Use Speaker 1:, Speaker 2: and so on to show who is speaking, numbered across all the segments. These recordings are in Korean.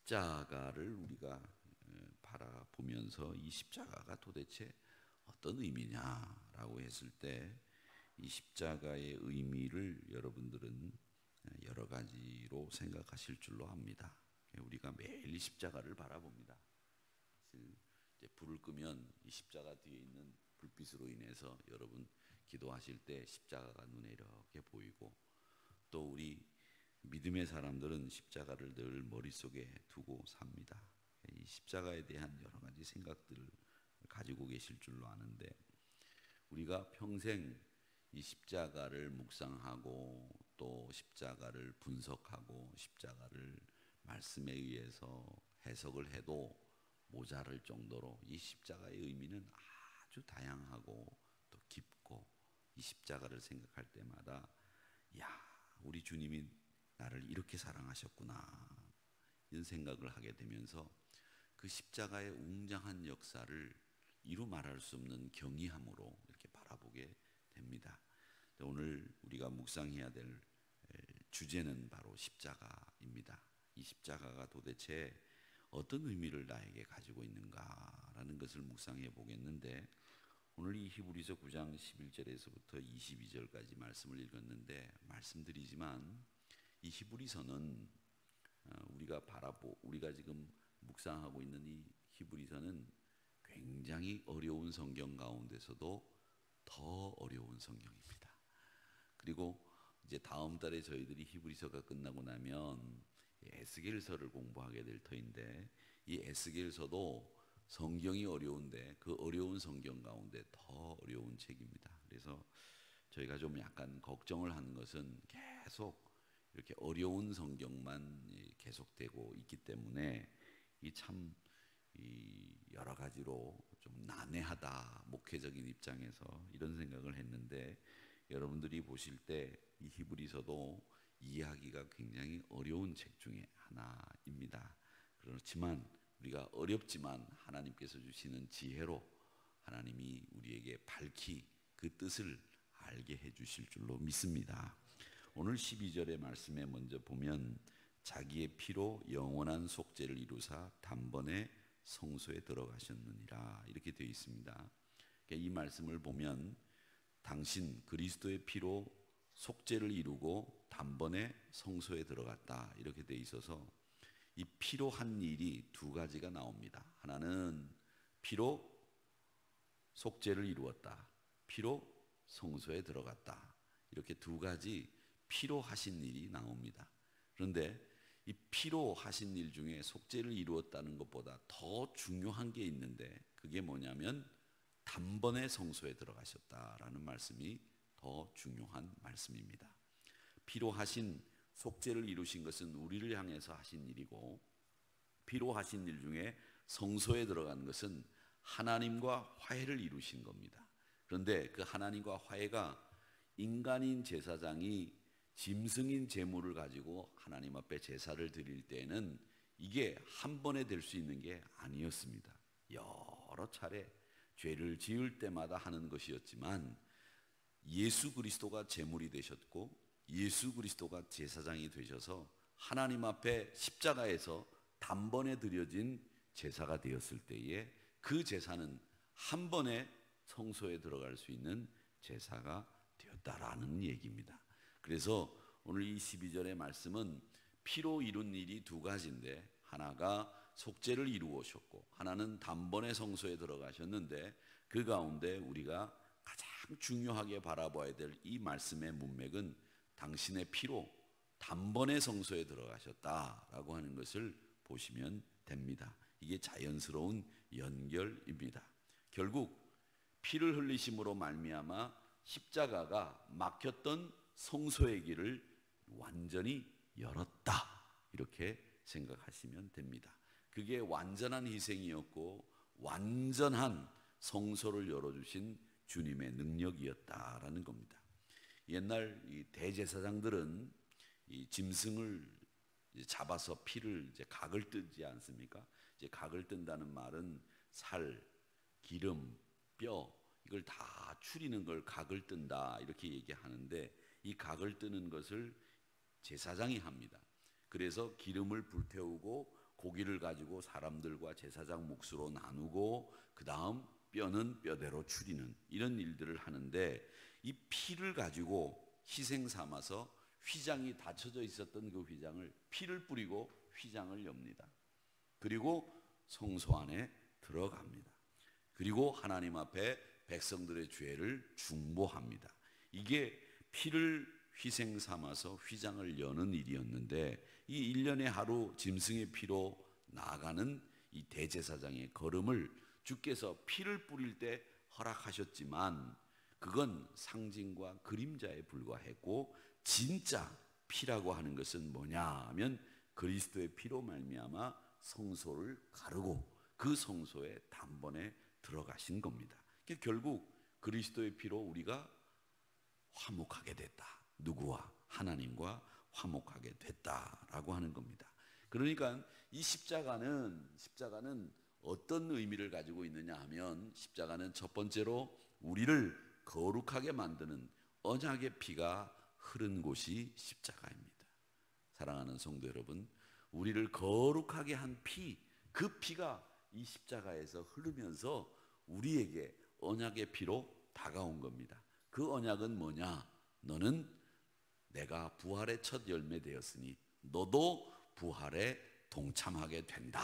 Speaker 1: 십자가를 우리가 바라보면서 이 십자가가 도대체 어떤 의미냐라고 했을 때 이 십자가의 의미를 여러분들은 여러 가지로 생각하실 줄로 압니다. 우리가 매일 이 십자가를 바라봅니다. 이제 불을 끄면 이 십자가 뒤에 있는 불빛으로 인해서 여러분 기도하실 때 십자가가 눈에 이렇게 보이고, 또 우리 믿음의 사람들은 십자가를 늘 머릿속에 두고 삽니다. 이 십자가에 대한 여러 가지 생각들을 가지고 계실 줄로 아는데, 우리가 평생 이 십자가를 묵상하고 또 십자가를 분석하고 십자가를 말씀에 의해서 해석을 해도 모자랄 정도로 이 십자가의 의미는 아주 다양하고 또 깊고, 이 십자가를 생각할 때마다 야, 우리 주님이 나를 이렇게 사랑하셨구나, 이런 생각을 하게 되면서 그 십자가의 웅장한 역사를 이루 말할 수 없는 경이함으로 이렇게 바라보게 됩니다. 오늘 우리가 묵상해야 될 주제는 바로 십자가입니다. 이 십자가가 도대체 어떤 의미를 나에게 가지고 있는가라는 것을 묵상해 보겠는데, 오늘 이 히브리서 9장 11절에서부터 22절까지 말씀을 읽었는데, 말씀드리지만 이 히브리서는 우리가 지금 묵상하고 있는 이 히브리서는 굉장히 어려운 성경 가운데서도 더 어려운 성경입니다. 그리고 이제 다음 달에 저희들이 히브리서가 끝나고 나면 에스겔서를 공부하게 될 터인데, 이 에스겔서도 성경이 어려운데 그 어려운 성경 가운데 더 어려운 책입니다. 그래서 저희가 좀 약간 걱정을 하는 것은 계속 이렇게 어려운 성경만 계속되고 있기 때문에 이 여러 가지로 좀 난해하다, 목회적인 입장에서 이런 생각을 했는데, 여러분들이 보실 때 이 히브리서도 이해하기가 굉장히 어려운 책 중에 하나입니다. 그렇지만 우리가 어렵지만 하나님께서 주시는 지혜로 하나님이 우리에게 밝히 그 뜻을 알게 해주실 줄로 믿습니다. 오늘 12절의 말씀에 먼저 보면 자기의 피로 영원한 속죄를 이루사 단번에 성소에 들어가셨느니라, 이렇게 되어 있습니다. 이 말씀을 보면 당신 그리스도의 피로 속죄를 이루고 단번에 성소에 들어갔다, 이렇게 되어 있어서 이 피로 한 일이 두 가지가 나옵니다. 하나는 피로 속죄를 이루었다, 피로 성소에 들어갔다, 이렇게 두 가지 피로 하신 일이 나옵니다. 그런데 이 피로 하신 일 중에 속죄를 이루었다는 것보다 더 중요한 게 있는데, 그게 뭐냐면 단번에 성소에 들어가셨다라는 말씀이 더 중요한 말씀입니다. 피로 하신 속죄를 이루신 것은 우리를 향해서 하신 일이고, 피로 하신 일 중에 성소에 들어간 것은 하나님과 화해를 이루신 겁니다. 그런데 그 하나님과 화해가 인간인 제사장이 짐승인 제물을 가지고 하나님 앞에 제사를 드릴 때는 이게 한 번에 될 수 있는 게 아니었습니다. 여러 차례 죄를 지을 때마다 하는 것이었지만, 예수 그리스도가 제물이 되셨고 예수 그리스도가 제사장이 되셔서 하나님 앞에 십자가에서 단번에 드려진 제사가 되었을 때에 그 제사는 한 번에 성소에 들어갈 수 있는 제사가 되었다라는 얘기입니다. 그래서 오늘 이 12절의 말씀은 피로 이룬 일이 두 가지인데, 하나가 속죄를 이루셨고 하나는 단번에 성소에 들어가셨는데, 그 가운데 우리가 가장 중요하게 바라봐야 될 이 말씀의 문맥은 당신의 피로 단번에 성소에 들어가셨다라고 하는 것을 보시면 됩니다. 이게 자연스러운 연결입니다. 결국 피를 흘리심으로 말미암아 십자가가 막혔던 성소의 길을 완전히 열었다, 이렇게 생각하시면 됩니다. 그게 완전한 희생이었고 완전한 성소를 열어주신 주님의 능력이었다라는 겁니다. 옛날 이 대제사장들은 이 짐승을 잡아서 피를 각을 뜨지 않습니까? 이제 각을 뜬다는 말은 살, 기름, 뼈, 이걸 다 추리는 걸 각을 뜬다, 이렇게 얘기하는데, 이 각을 뜨는 것을 제사장이 합니다. 그래서 기름을 불태우고 고기를 가지고 사람들과 제사장 몫으로 나누고 그 다음 뼈는 뼈대로 추리는 이런 일들을 하는데, 이 피를 가지고 희생 삼아서 휘장이 닫혀져 있었던 그 휘장을 피를 뿌리고 휘장을 엽니다. 그리고 성소 안에 들어갑니다. 그리고 하나님 앞에 백성들의 죄를 중보합니다. 이게 피를 희생 삼아서 휘장을 여는 일이었는데, 이 1년에 하루 짐승의 피로 나아가는 이 대제사장의 걸음을 주께서 피를 뿌릴 때 허락하셨지만 그건 상징과 그림자에 불과했고, 진짜 피라고 하는 것은 뭐냐 하면 그리스도의 피로 말미암아 성소를 가르고 그 성소에 단번에 들어가신 겁니다. 결국 그리스도의 피로 우리가 화목하게 됐다. 누구와? 하나님과 화목하게 됐다라고 하는 겁니다. 그러니까 이 십자가는 어떤 의미를 가지고 있느냐 하면, 십자가는 첫 번째로 우리를 거룩하게 만드는 언약의 피가 흐른 곳이 십자가입니다. 사랑하는 성도 여러분, 우리를 거룩하게 한 피, 그 피가 이 십자가에서 흐르면서 우리에게 언약의 피로 다가온 겁니다. 그 언약은 뭐냐? 너는 내가 부활의 첫 열매 되었으니 너도 부활에 동참하게 된다.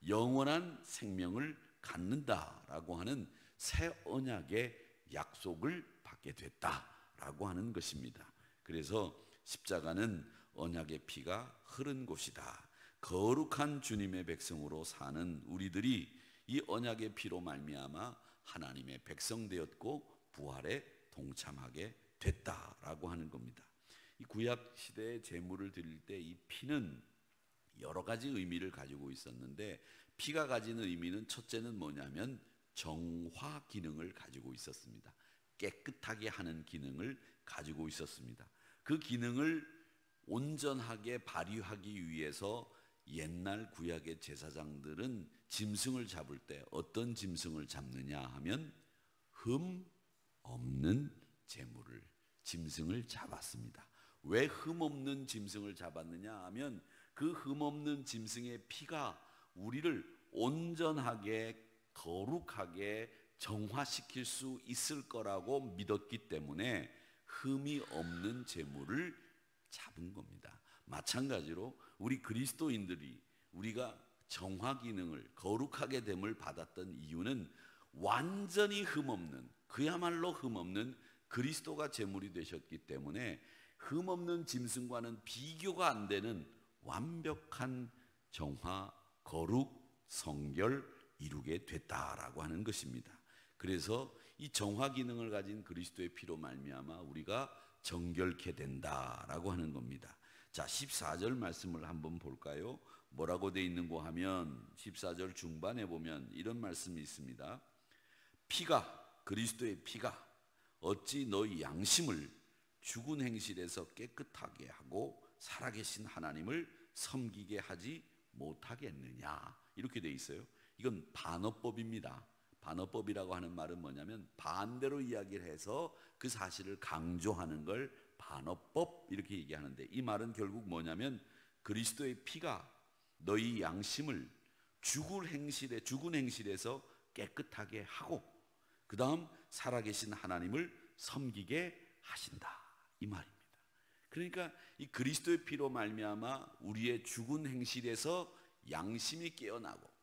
Speaker 1: 영원한 생명을 갖는다라고 하는 새 언약의 약속을 받게 됐다라고 하는 것입니다. 그래서 십자가는 언약의 피가 흐른 곳이다. 거룩한 주님의 백성으로 사는 우리들이 이 언약의 피로 말미암아 하나님의 백성 되었고 부활에 동참하게 됐다라고 하는 겁니다. 이 구약 시대의 제물을 드릴 때 이 피는 여러 가지 의미를 가지고 있었는데, 피가 가지는 의미는 첫째는 뭐냐면 정화 기능을 가지고 있었습니다. 깨끗하게 하는 기능을 가지고 있었습니다. 그 기능을 온전하게 발휘하기 위해서 옛날 구약의 제사장들은 짐승을 잡을 때 어떤 짐승을 잡느냐 하면 흠 없는 제물을, 짐승을 잡았습니다. 왜 흠 없는 짐승을 잡았느냐 하면 그 흠 없는 짐승의 피가 우리를 온전하게 거룩하게 정화시킬 수 있을 거라고 믿었기 때문에 흠이 없는 제물을 잡은 겁니다. 마찬가지로 우리 그리스도인들이 우리가 정화 기능을, 거룩하게 됨을 받았던 이유는 완전히 흠없는, 그야말로 흠없는 그리스도가 제물이 되셨기 때문에 흠없는 짐승과는 비교가 안 되는 완벽한 정화, 거룩, 성결 이루게 됐다라고 하는 것입니다. 그래서 이 정화 기능을 가진 그리스도의 피로 말미암아 우리가 정결케 된다라고 하는 겁니다. 자, 14절 말씀을 한번 볼까요? 뭐라고 돼 있는고 하면 14절 중반에 보면 이런 말씀이 있습니다. 피가, 그리스도의 피가 어찌 너희 양심을 죽은 행실에서 깨끗하게 하고 살아계신 하나님을 섬기게 하지 못하겠느냐, 이렇게 돼 있어요. 이건 반어법입니다. 반어법이라고 하는 말은 뭐냐면 반대로 이야기를 해서 그 사실을 강조하는 걸 반어법 이렇게 얘기하는데, 이 말은 결국 뭐냐면 그리스도의 피가 너희 양심을 죽은 행실에서 깨끗하게 하고 그 다음 살아계신 하나님을 섬기게 하신다, 이 말입니다. 그러니까 이 그리스도의 피로 말미암아 우리의 죽은 행실에서 양심이 깨어나고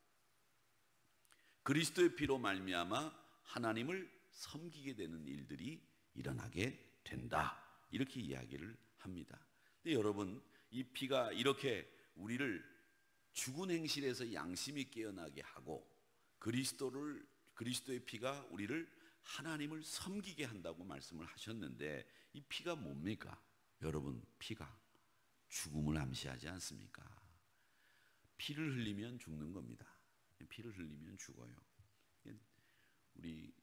Speaker 1: 그리스도의 피로 말미암아 하나님을 섬기게 되는 일들이 일어나게 된다, 이렇게 이야기를 합니다. 근데 여러분, 이 피가 이렇게 우리를 죽은 행실에서 양심이 깨어나게 하고 그리스도의 피가 우리를 하나님을 섬기게 한다고 말씀을 하셨는데, 이 피가 뭡니까? 여러분, 피가 죽음을 암시하지 않습니까? 피를 흘리면 죽는 겁니다. 피를 흘리면 죽어요. 우리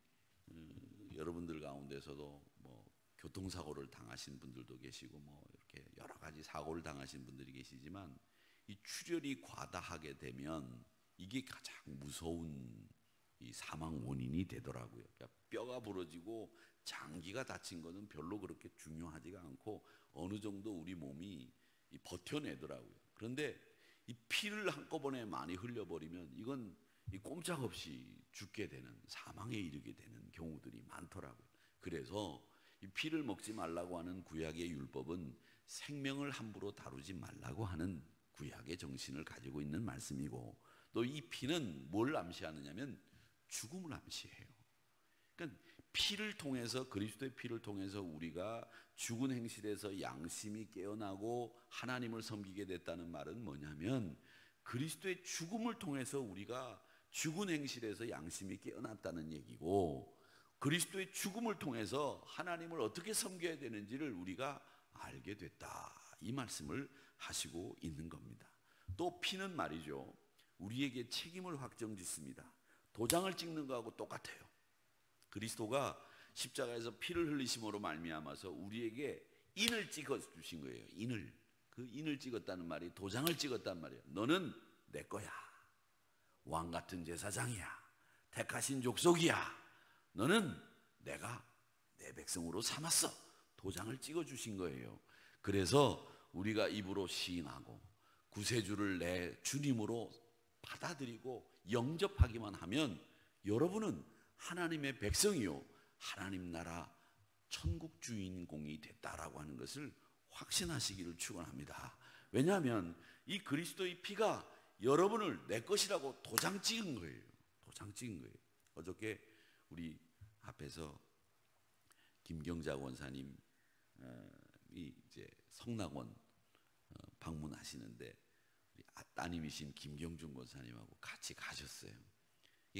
Speaker 1: 여러분들 가운데서도 뭐 교통사고를 당하신 분들도 계시고 뭐 이렇게 여러 가지 사고를 당하신 분들이 계시지만, 이 출혈이 과다하게 되면 이게 가장 무서운 이 사망 원인이 되더라고요. 그러니까 뼈가 부러지고 장기가 다친 거는 별로 그렇게 중요하지가 않고 어느 정도 우리 몸이 버텨내더라고요. 그런데 이 피를 한꺼번에 많이 흘려버리면 이건 이 꼼짝없이 죽게 되는, 사망에 이르게 되는 경우들이 많더라고요. 그래서 이 피를 먹지 말라고 하는 구약의 율법은 생명을 함부로 다루지 말라고 하는 구약의 정신을 가지고 있는 말씀이고, 또 이 피는 뭘 암시하느냐면 죽음을 암시해요. 그러니까 피를 통해서, 그리스도의 피를 통해서 우리가 죽은 행실에서 양심이 깨어나고 하나님을 섬기게 됐다는 말은 뭐냐면, 그리스도의 죽음을 통해서 우리가 죽은 행실에서 양심이 깨어났다는 얘기고, 그리스도의 죽음을 통해서 하나님을 어떻게 섬겨야 되는지를 우리가 알게 됐다, 이 말씀을 하시고 있는 겁니다. 또 피는 말이죠, 우리에게 책임을 확정짓습니다. 도장을 찍는 거하고 똑같아요. 그리스도가 십자가에서 피를 흘리심으로 말미암아서 우리에게 인을 찍어 주신 거예요. 인을. 그 인을 찍었다는 말이 도장을 찍었단 말이에요. 너는 내 거야. 왕 같은 제사장이야. 택하신 족속이야. 너는 내가 내 백성으로 삼았어. 도장을 찍어 주신 거예요. 그래서 우리가 입으로 시인하고 구세주를 내 주님으로 받아들이고 영접하기만 하면 여러분은 하나님의 백성이요, 하나님 나라 천국 주인공이 됐다라고 하는 것을 확신하시기를 축원합니다. 왜냐하면 이 그리스도의 피가 여러분을 내 것이라고 도장 찍은 거예요. 도장 찍은 거예요. 어저께 우리 앞에서 김경자 원사님이 이제 성락원 방문하시는데 우리 따님이신 김경준 권사님하고 같이 가셨어요.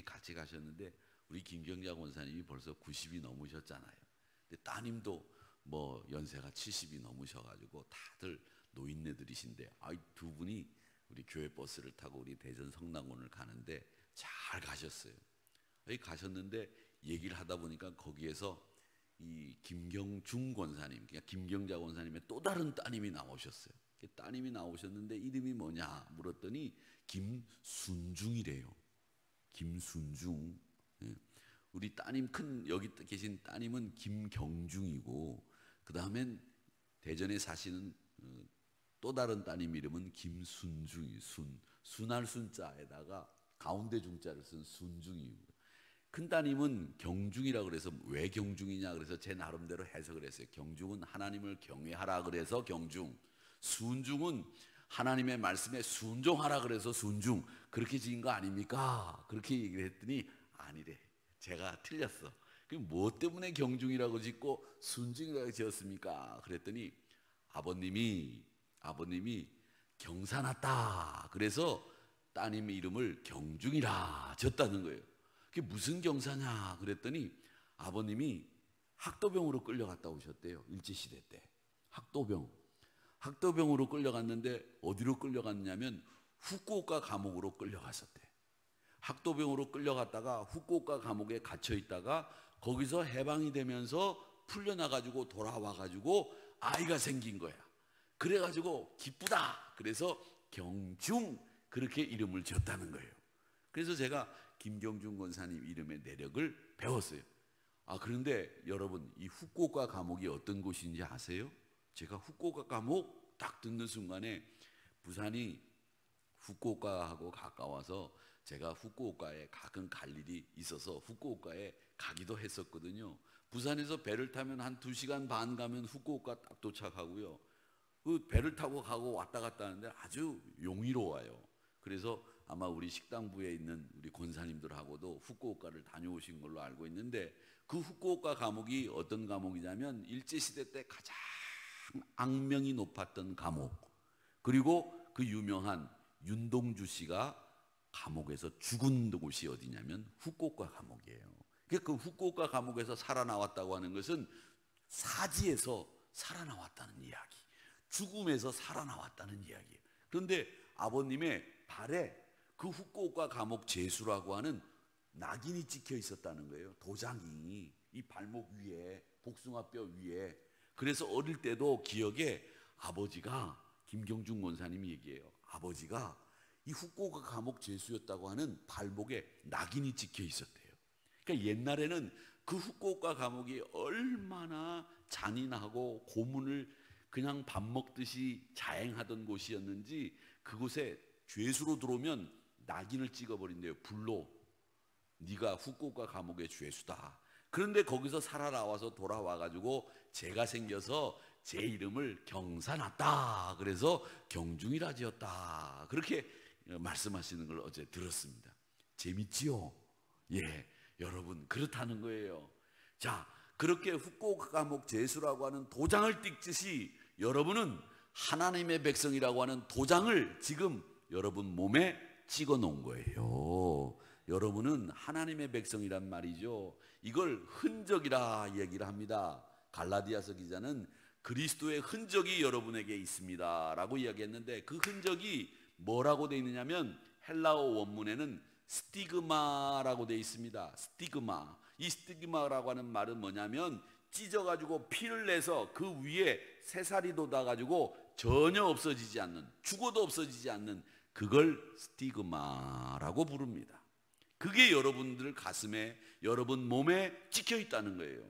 Speaker 1: 같이 가셨는데 우리 김경자 권사님이 벌써 90이 넘으셨잖아요. 근데 따님도 뭐 연세가 70이 넘으셔가지고 다들 노인네들이신데, 두 분이 우리 교회 버스를 타고 우리 대전 성락원을 가는데 잘 가셨어요. 여기 가셨는데 얘기를 하다 보니까 거기에서 이 김경중 권사님, 그러니까 김경자 권사님의 또 다른 따님이 나오셨어요. 따님이 나오셨는데 이름이 뭐냐 물었더니 김순중이래요. 김순중. 우리 따님, 여기 계신 따님은 김경중이고, 그 다음엔 대전에 사시는 또 다른 따님 이름은 김순중이, 순할 순자에다가 가운데 중자를 쓴 순중이고, 큰 따님은 경중이라 그래서 왜 경중이냐 그래서 제 나름대로 해석을 했어요. 경중은 하나님을 경외하라 그래서 경중, 순중은 하나님의 말씀에 순종하라 그래서 순중, 그렇게 지은 거 아닙니까? 그렇게 얘기를 했더니 아니래, 제가 틀렸어. 그럼 뭐 때문에 경중이라고 짓고 순중이라고 지었습니까? 그랬더니 아버님이 경사났다, 그래서 따님 이름을 경중이라 지었다는 거예요. 그게 무슨 경사냐 그랬더니 아버님이 학도병으로 끌려갔다 오셨대요. 일제시대 때 학도병으로 끌려갔는데 어디로 끌려갔냐면 후쿠오카 감옥으로 끌려갔었대. 학도병으로 끌려갔다가 후쿠오카 감옥에 갇혀 있다가 거기서 해방이 되면서 풀려나가지고 돌아와가지고 아이가 생긴 거야. 그래가지고 기쁘다, 그래서 경중, 그렇게 이름을 지었다는 거예요. 그래서 제가 김경중 권사님 이름의 내력을 배웠어요. 그런데 여러분, 이 후쿠오카 감옥이 어떤 곳인지 아세요? 제가 후쿠오카 감옥 딱 듣는 순간에 부산이 후쿠오카하고 가까워서 제가 후쿠오카에 가끔 갈 일이 있어서 후쿠오카에 가기도 했었거든요. 부산에서 배를 타면 한 2시간 반 가면 후쿠오카 딱 도착하고요. 그 배를 타고 가고 왔다 갔다 하는데 아주 용이로워요. 그래서 아마 우리 식당부에 있는 우리 권사님들하고도 후쿠오카를 다녀오신 걸로 알고 있는데, 그 후쿠오카 감옥이 어떤 감옥이냐면 일제시대 때 가장 악명이 높았던 감옥, 그리고 그 유명한 윤동주 씨가 감옥에서 죽은 곳이 어디냐면 후쿠오카 감옥이에요. 그 후쿠오카 감옥에서 살아나왔다고 하는 것은 사지에서 살아나왔다는 이야기, 죽음에서 살아나왔다는 이야기예요. 그런데 아버님의 발에 그 후쿠오카 감옥 제수라고 하는 낙인이 찍혀 있었다는 거예요. 도장이 이 발목 위에, 복숭아뼈 위에. 그래서 어릴 때도 기억에 아버지가, 김경중 권사님이 얘기해요. 아버지가 이 후쿠오카 감옥 제수였다고 하는 발목에 낙인이 찍혀 있었대요. 그러니까 옛날에는 그 후쿠오카 감옥이 얼마나 잔인하고 고문을 그냥 밥 먹듯이 자행하던 곳이었는지 그곳에 죄수로 들어오면 낙인을 찍어버린대요. 불로. 네가 후쿠오카 감옥의 죄수다. 그런데 거기서 살아나와서 돌아와가지고 죄가 생겨서 제 이름을 경사났다. 그래서 경중이라 지었다. 그렇게 말씀하시는 걸 어제 들었습니다. 재밌지요? 예, 여러분 그렇다는 거예요. 자, 그렇게 후쿠오카 감옥 죄수라고 하는 도장을 띡듯이 여러분은 하나님의 백성이라고 하는 도장을 지금 여러분 몸에 찍어 놓은 거예요. 여러분은 하나님의 백성이란 말이죠. 이걸 흔적이라 얘기를 합니다. 갈라디아서 기자는 그리스도의 흔적이 여러분에게 있습니다 라고 이야기했는데, 그 흔적이 뭐라고 되어 있느냐면 헬라어 원문에는 스티그마라고 되어 있습니다. 스티그마. 이 스티그마라고 하는 말은 뭐냐면 찢어가지고 피를 내서 그 위에 새살이 돋아가지고 전혀 없어지지 않는, 죽어도 없어지지 않는, 그걸 스티그마라고 부릅니다. 그게 여러분들 가슴에, 여러분 몸에 찍혀 있다는 거예요.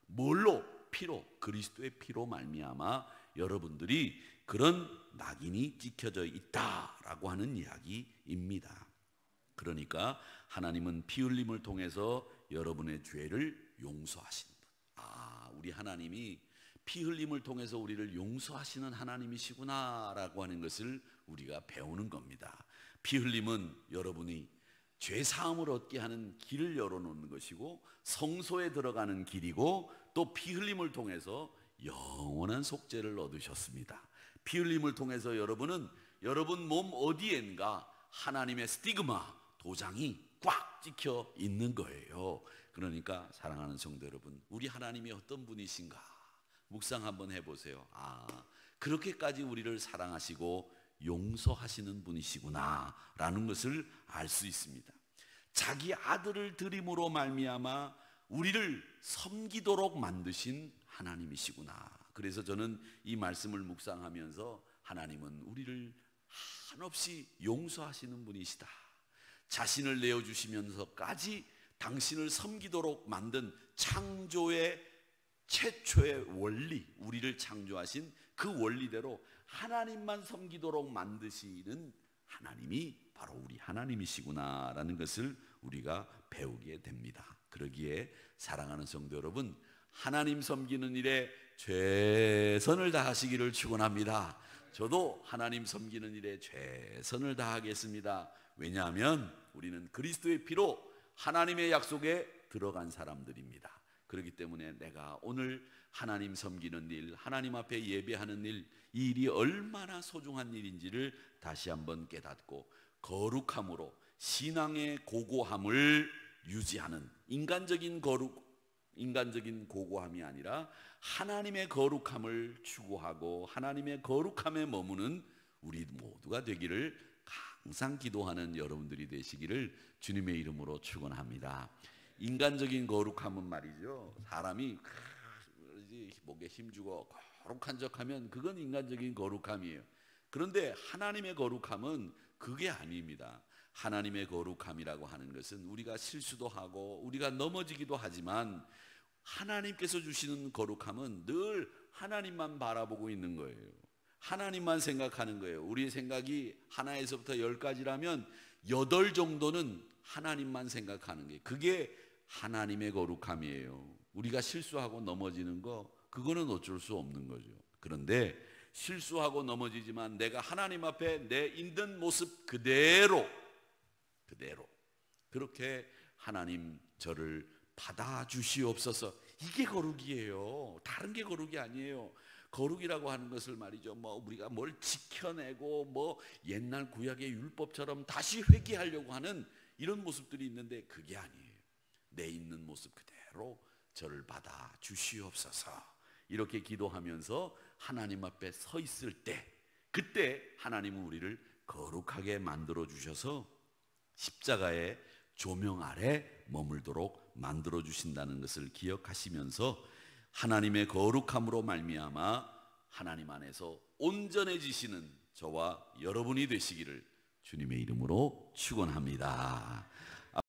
Speaker 1: 뭘로? 피로, 그리스도의 피로 말미암아 여러분들이 그런 낙인이 찍혀져 있다라고 하는 이야기입니다. 그러니까 하나님은 피 흘림을 통해서 여러분의 죄를 용서하시는 분. 우리 하나님이 피 흘림을 통해서 우리를 용서하시는 하나님이시구나 라고 하는 것을 우리가 배우는 겁니다. 피 흘림은 여러분이 죄 사함을 얻게 하는 길을 열어놓는 것이고, 성소에 들어가는 길이고, 또 피 흘림을 통해서 영원한 속죄를 얻으셨습니다. 피 흘림을 통해서 여러분은 여러분 몸 어디엔가 하나님의 스티그마, 도장이 꽉 찍혀 있는 거예요. 그러니까 사랑하는 성도 여러분, 우리 하나님이 어떤 분이신가 묵상 한번 해보세요. 그렇게까지 우리를 사랑하시고 용서하시는 분이시구나 라는 것을 알 수 있습니다. 자기 아들을 드림으로 말미암아 우리를 섬기도록 만드신 하나님이시구나. 그래서 저는 이 말씀을 묵상하면서 하나님은 우리를 한없이 용서하시는 분이시다. 자신을 내어주시면서까지 당신을 섬기도록 만든 창조의 최초의 원리, 우리를 창조하신 그 원리대로 하나님만 섬기도록 만드시는 하나님이 바로 우리 하나님이시구나 라는 것을 우리가 배우게 됩니다. 그러기에 사랑하는 성도 여러분, 하나님 섬기는 일에 최선을 다하시기를 축원합니다. 저도 하나님 섬기는 일에 최선을 다하겠습니다. 왜냐하면 우리는 그리스도의 피로 하나님의 약속에 들어간 사람들입니다. 그렇기 때문에 내가 오늘 하나님 섬기는 일, 하나님 앞에 예배하는 일, 이 일이 얼마나 소중한 일인지를 다시 한번 깨닫고 거룩함으로 신앙의 고고함을 유지하는, 인간적인 고고함이 아니라 하나님의 거룩함을 추구하고 하나님의 거룩함에 머무는 우리 모두가 되기를 항상 기도하는 여러분들이 되시기를 주님의 이름으로 축원합니다. 인간적인 거룩함은 말이죠, 사람이 목에 힘주고 거룩한 척하면 그건 인간적인 거룩함이에요. 그런데 하나님의 거룩함은 그게 아닙니다. 하나님의 거룩함이라고 하는 것은 우리가 실수도 하고 우리가 넘어지기도 하지만 하나님께서 주시는 거룩함은 늘 하나님만 바라보고 있는 거예요. 하나님만 생각하는 거예요. 우리의 생각이 하나에서부터 10가지라면 8 정도는 하나님만 생각하는 게, 그게 하나님의 거룩함이에요. 우리가 실수하고 넘어지는 거, 그거는 어쩔 수 없는 거죠. 그런데 실수하고 넘어지지만 내가 하나님 앞에 내 있는 모습 그대로 그렇게 하나님 저를 받아주시옵소서. 이게 거룩이에요. 다른 게 거룩이 아니에요. 거룩이라고 하는 것을 말이죠, 우리가 뭘 지켜내고 옛날 구약의 율법처럼 다시 회개하려고 하는 이런 모습들이 있는데 그게 아니에요. 내 있는 모습 그대로 저를 받아 주시옵소서. 이렇게 기도하면서 하나님 앞에 서 있을 때, 그때 하나님은 우리를 거룩하게 만들어 주셔서 십자가의 조명 아래 머물도록 만들어 주신다는 것을 기억하시면서 하나님의 거룩함으로 말미암아 하나님 안에서 온전해지시는 저와 여러분이 되시기를 주님의 이름으로 축원합니다.